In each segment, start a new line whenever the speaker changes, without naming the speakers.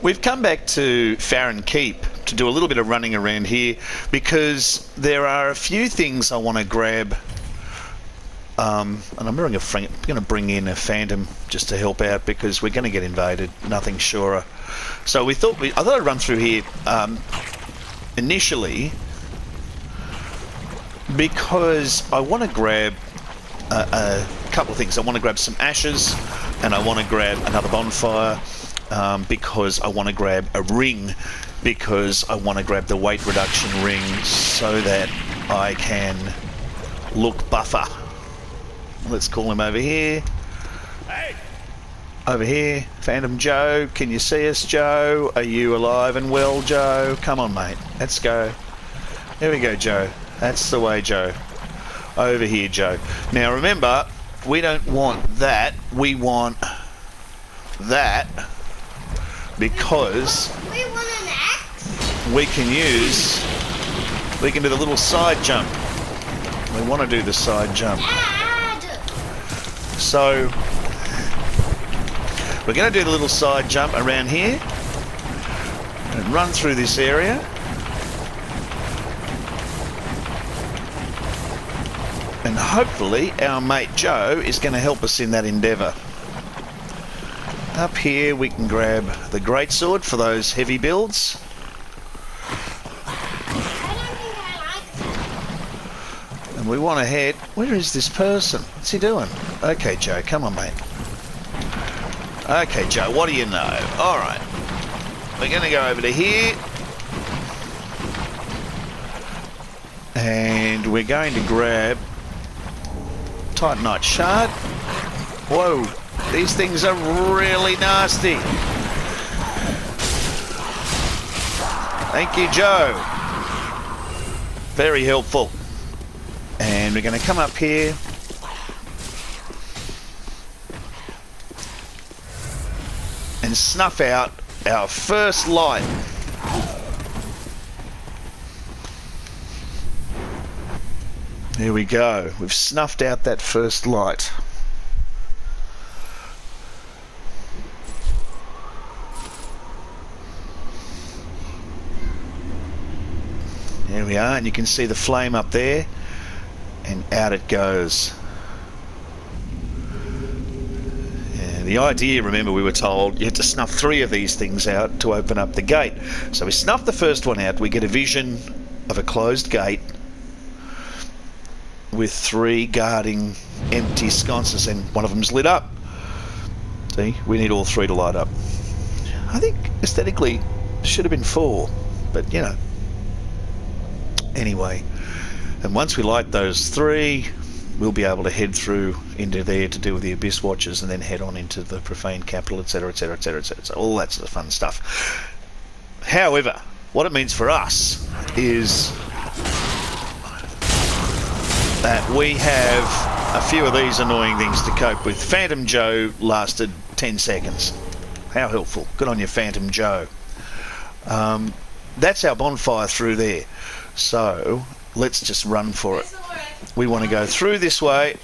We've come back to Farron Keep to do a little bit of running around here because there are a few things I want to grab. And I'm going to bring in a Phantom just to help out because we're going to get invaded. Nothing surer. So I thought I'd run through here initially because I want to grab a couple of things. I want to grab some ashes and I want to grab another bonfire because I want to grab a ring because I want to grab the weight reduction ring so that I can look buffer. Let's call him over here.
Hey.
Over here, Phantom Joe. Can you see us, Joe? Are you alive and well, Joe? Come on, mate. Let's go. There we go, Joe. That's the way, Joe. Over here, Joe. Now, remember, we don't want that. We want that because
We want an axe?
we can do the little side jump. We want to do the side jump. So we're going to do the little side jump around here and run through this area. And hopefully our mate Joe is going to help us in that endeavour. Up here we can grab the greatsword for those heavy builds. And we want to head... Where is this person? What's he doing? Okay, Joe, come on, mate. Okay, Joe, what do you know? Alright. We're going to go over to here. And we're going to grab Titanite Shard. Whoa, these things are really nasty. Thank you, Joe. Very helpful. And we're going to come up here. And snuff out our first light. There we go. We've snuffed out that first light. There we are, and you can see the flame up there. And out it goes. And the idea, remember, we were told you had to snuff 3 of these things out to open up the gate. So we snuff the first one out, we get a vision of a closed gate with 3 guarding empty sconces, and one of them's lit up. See, we need all 3 to light up. I think aesthetically it should have been 4, but you know. Anyway. And once we light those 3, we'll be able to head through into there to deal with the Abyss Watchers and then head on into the Profane Capital, etc, etc, etc, etc. So all that sort of fun stuff. However, what it means for us is that we have a few of these annoying things to cope with. Phantom Joe lasted 10 seconds. How helpful. Good on you, Phantom Joe. That's our bonfire through there. So let's just run for it. We want to go through this way.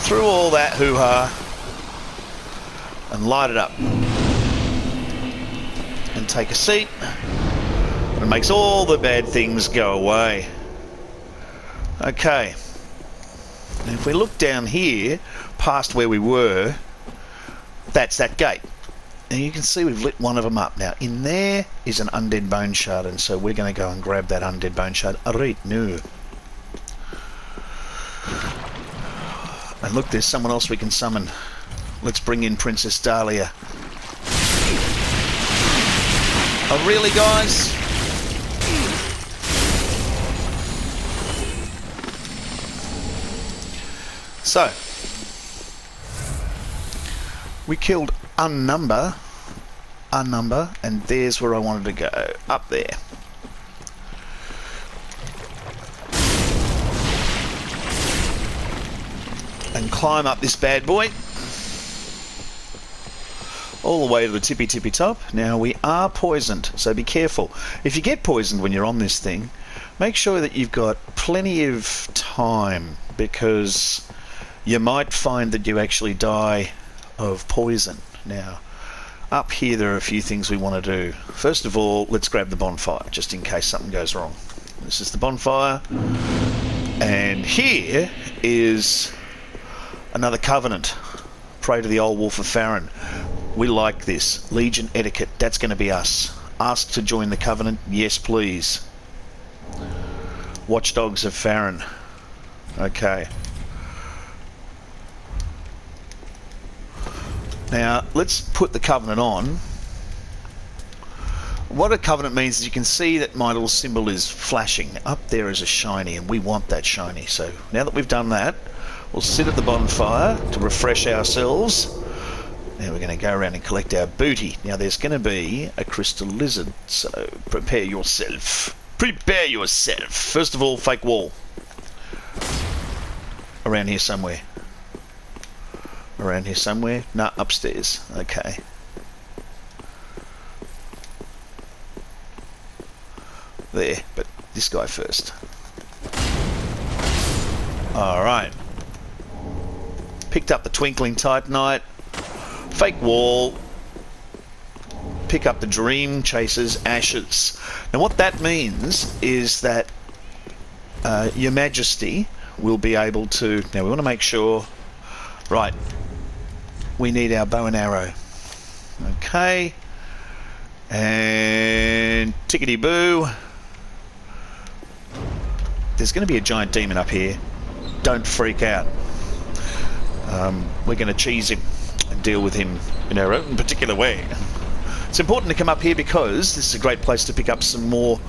Through all that hoo-ha. And light it up. And take a seat. And it makes all the bad things go away. Okay. And if we look down here, past where we were, that's that gate. And you can see we've lit one of them up. Now, in there is an undead bone shard, and so we're going to go and grab that undead bone shard right now. And look, there's someone else we can summon. Let's bring in Princess Dahlia. Oh, really, guys? So, we killed Unnumber, and there's where I wanted to go, up there. And climb up this bad boy. All the way to the tippy top. Now, we are poisoned, so be careful. If you get poisoned when you're on this thing, make sure that you've got plenty of time, because you might find that you actually die of poison. Now, up here there are a few things we want to do. First of all, let's grab the bonfire, just in case something goes wrong. This is the bonfire. And here is another covenant. Pray to the old wolf of Farron. We like this. Legion etiquette, that's going to be us. Ask to join the covenant, yes please. Watchdogs of Farron. Okay. Now, let's put the covenant on. What a covenant means is you can see that my little symbol is flashing. Up there is a shiny, and we want that shiny. So now that we've done that, we'll sit at the bonfire to refresh ourselves. Now we're going to go around and collect our booty. Now there's going to be a crystal lizard, so prepare yourself. Prepare yourself. First of all, fake wall. Around here somewhere. Around here somewhere? Nah, upstairs. Okay. There, but this guy first. Alright. Picked up the twinkling titanite. Fake wall. Pick up the dream chasers ashes. Now what that means is that Your Majesty will be able to... Now we want to make sure... Right. We need our bow and arrow. Okay. And tickety-boo. There's going to be a giant demon up here. Don't freak out. We're going to cheese him and deal with him in our own particular way. It's important to come up here because this is a great place to pick up some more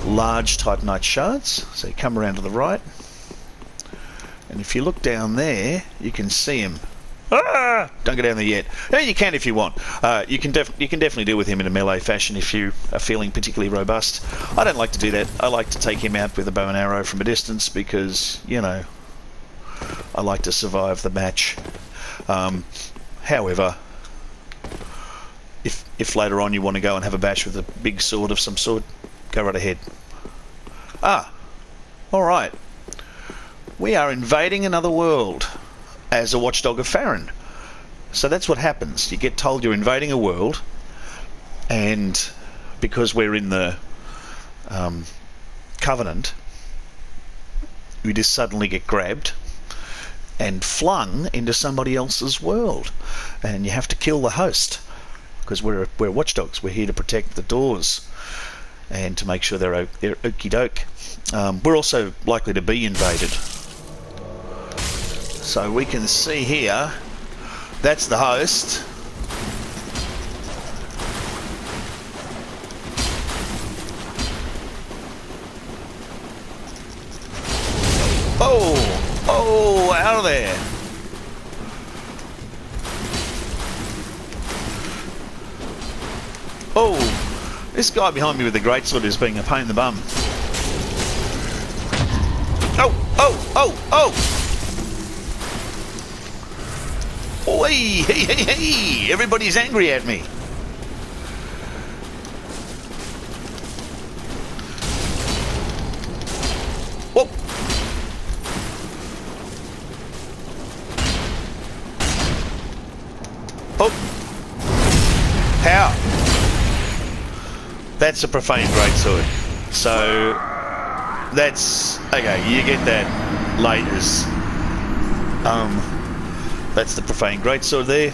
large titanite shards. So you come around to the right. And if you look down there, you can see him. Ah! Don't go down there yet. No, you can if you want. You can definitely deal with him in a melee fashion if you are feeling particularly robust. I don't like to do that. I like to take him out with a bow and arrow from a distance because, you know, I like to survive the match. However, if later on you want to go and have a bash with a big sword of some sort, go right ahead. Ah, all right. We are invading another world as a watchdog of Farron. So that's what happens. You get told you're invading a world, and because we're in the Covenant, we just suddenly get grabbed and flung into somebody else's world. And you have to kill the host, because we're watchdogs. We're here to protect the doors and to make sure they're okie doke. We're also likely to be invaded. So we can see here, that's the host. Oh, out of there. Oh, this guy behind me with the greatsword is being a pain in the bum. Oh. Oi, hey, everybody's angry at me. Whoop. Oh. How? That's a profane greatsword. So, that's... Okay, you get that laters. That's the profane greatsword there.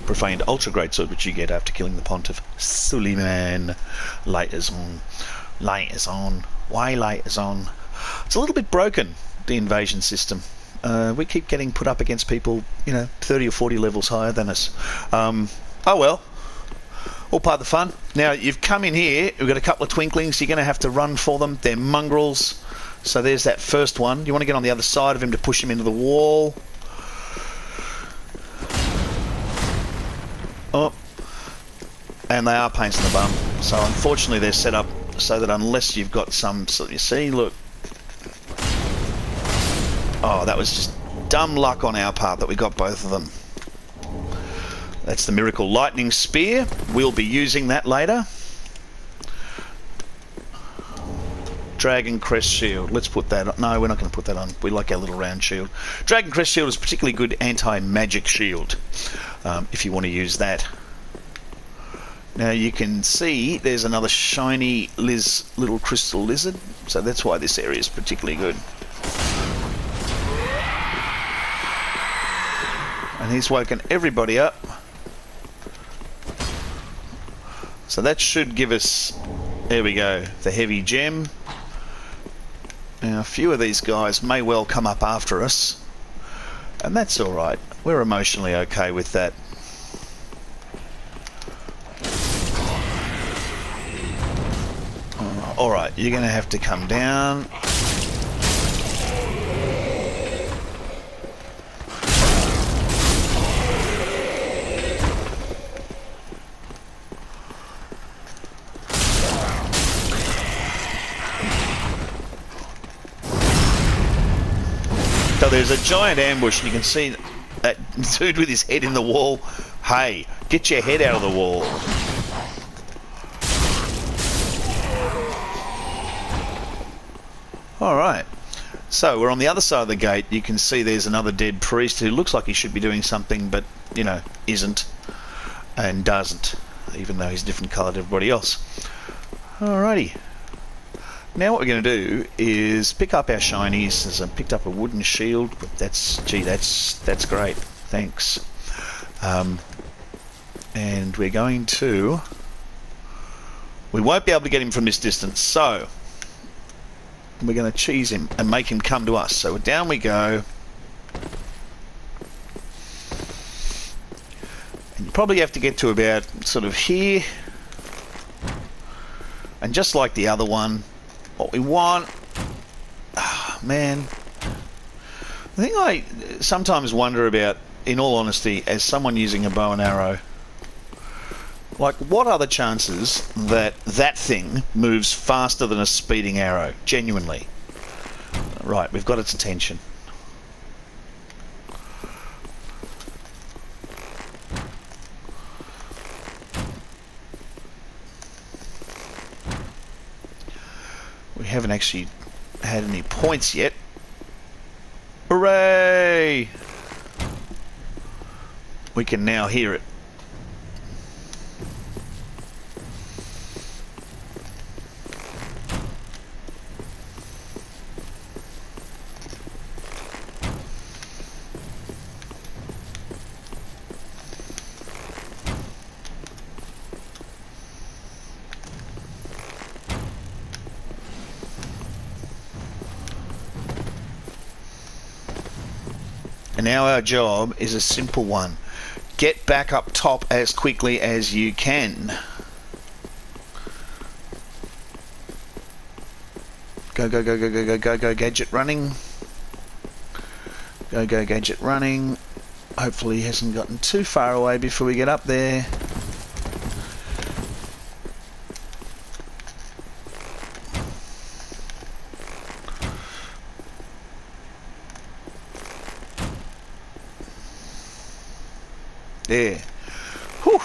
Profaned ultra greatsword, which you get after killing the Pontiff Suleiman. Laters on. Laters on. Why laters on? It's a little bit broken, the invasion system. We keep getting put up against people, you know, 30 or 40 levels higher than us. Oh well. All part of the fun. Now, you've come in here, we've got a couple of twinklings, you're going to have to run for them. They're mongrels. So there's that first one. You want to get on the other side of him to push him into the wall. Oh. And they are pains in the bum. So unfortunately they're set up so that unless you've got some... So you see, look. Oh, that was just dumb luck on our part that we got both of them. That's the Miracle Lightning Spear. We'll be using that later. Dragon Crest Shield. Let's put that on. No, we're not going to put that on. We like our little round shield. Dragon Crest Shield is a particularly good anti-magic shield, if you want to use that. Now you can see there's another shiny little crystal lizard, so that's why this area is particularly good. And he's woken everybody up. So that should give us, there we go, the heavy gem. Now a few of these guys may well come up after us, and that's alright. We're emotionally okay with that. Alright, you're going to have to come down. So there's a giant ambush, and you can see that dude with his head in the wall. Hey, get your head out of the wall. Alright, so we're on the other side of the gate. You can see there's another dead priest who looks like he should be doing something, but, you know, isn't and doesn't, even though he's different colour to everybody else. Alrighty. Now what we're going to do is pick up our shinies. As I picked up a wooden shield, but that's great. Thanks. And we're going to... We won't be able to get him from this distance, so we're going to cheese him and make him come to us. So down we go. And you probably have to get to about sort of here. And just like the other one, what we want... Oh, man. The thing I sometimes wonder about, in all honesty, as someone using a bow and arrow, like, what are the chances that that thing moves faster than a speeding arrow? Genuinely. Right, we've got its attention. We haven't actually had any points yet. Hooray! We can now hear it. And now our job is a simple one. Get back up top as quickly as you can. Go, go, go, go, go, go, go, go, gadget running. Go, go, gadget running. Hopefully he hasn't gotten too far away before we get up there. There. Whew.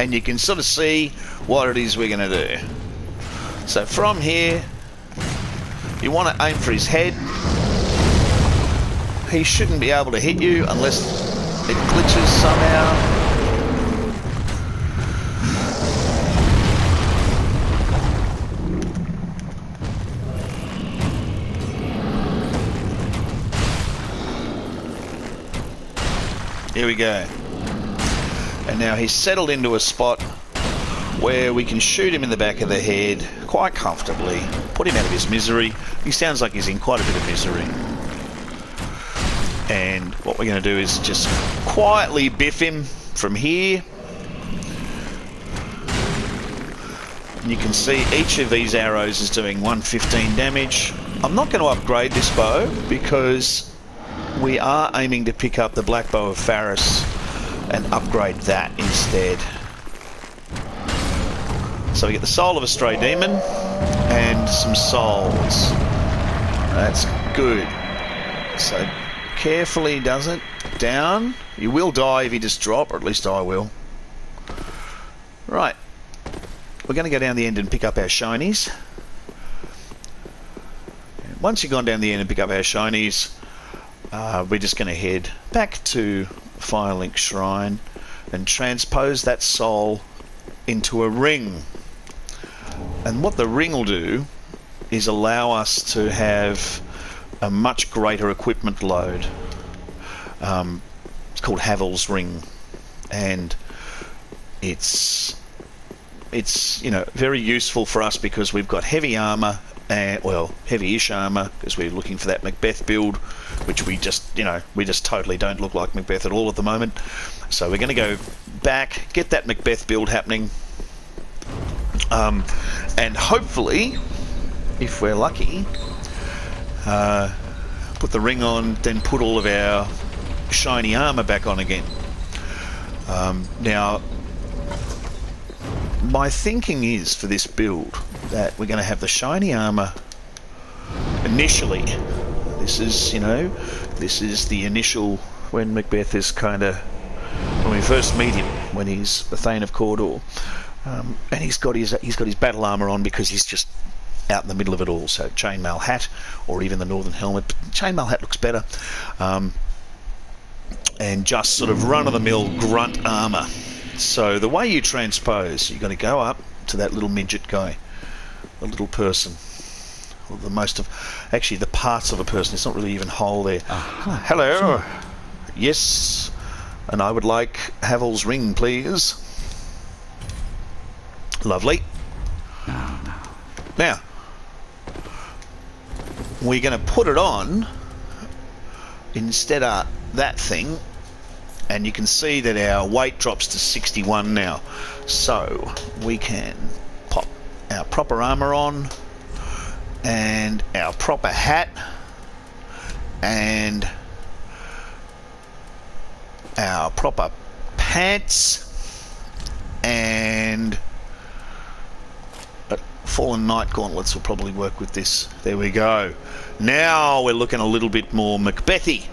And you can sort of see what it is we're going to do. So from here, you want to aim for his head. He shouldn't be able to hit you unless it glitches somehow. Here we go. And now he's settled into a spot where we can shoot him in the back of the head quite comfortably, put him out of his misery. He sounds like he's in quite a bit of misery. And what we're going to do is just quietly biff him from here. And you can see each of these arrows is doing 115 damage. I'm not going to upgrade this bow because we are aiming to pick up the Black Bow of Faris and upgrade that instead. So we get the soul of a stray demon and some souls. That's good. So carefully does it. Down. You will die if you just drop, or at least I will. Right. We're going to go down the end and pick up our shinies. Once you've gone down the end and pick up our shinies, we're just going to head back to Firelink Shrine and transpose that soul into a ring. And what the ring will do is allow us to have a much greater equipment load. It's called Havel's Ring, and it's very useful for us because we've got heavy armor, well, heavy-ish armor, because we're looking for that Macbeth build, which we just totally don't look like Macbeth at all at the moment. So we're going to go back, get that Macbeth build happening, and hopefully, if we're lucky, put the ring on, then put all of our shiny armor back on again. Now, my thinking is for this build that we're going to have the shiny armor initially. This is the initial, when Macbeth is when we first meet him, when he's the Thane of Cawdor, and he's got his battle armor on because he's just out in the middle of it all. So chainmail hat, or even the northern helmet. Chainmail hat looks better, and just sort of run-of-the-mill grunt armor. So the way you transpose, you're going to go up to that little midget guy, a little person, or the parts of a person. It's not really even whole there. Hello. Yes, and I would like Havel's ring, please. Lovely. Now, we're going to put it on instead of that thing, and you can see that our weight drops to 61 now. So we can pop our proper armor on, and our proper hat, and our proper pants, and Fallen Knight gauntlets will probably work with this. There we go. Now we're looking a little bit more Macbethy.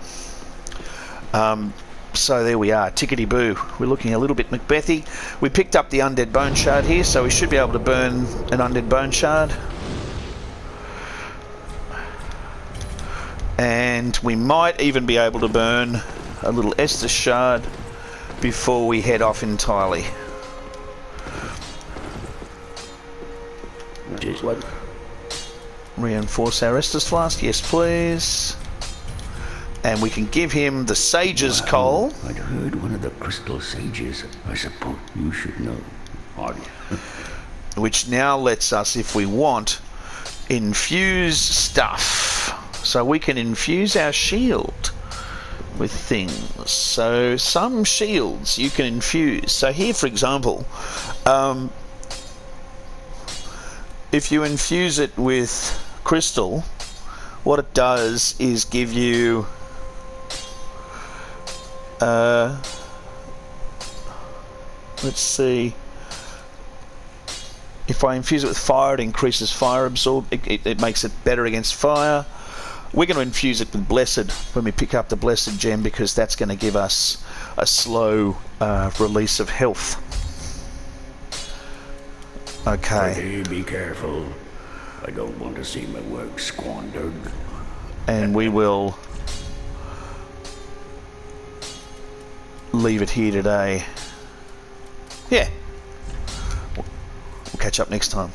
So there we are, tickety-boo. We're looking a little bit Macbethy. We picked up the undead bone shard here, so we should be able to burn an undead bone shard. And we might even be able to burn a little Estus shard before we head off entirely.
Just what?
Reinforce our Estus flask, yes please. And we can give him the Sage's Coal.
I'd heard one of the crystal sages. I suppose you should know.
Which now lets us, if we want, infuse stuff. So we can infuse our shield with things. So some shields you can infuse. So here, for example, if you infuse it with crystal, what it does is give you let's see, if I infuse it with fire, it increases fire absorb, it makes it better against fire. We're going to infuse it with blessed when we pick up the blessed gem, because that's going to give us a slow release of health. Okay.
Hey, be careful. I don't want to see my work squandered.
And we will leave it here today. Yeah. We'll catch up next time.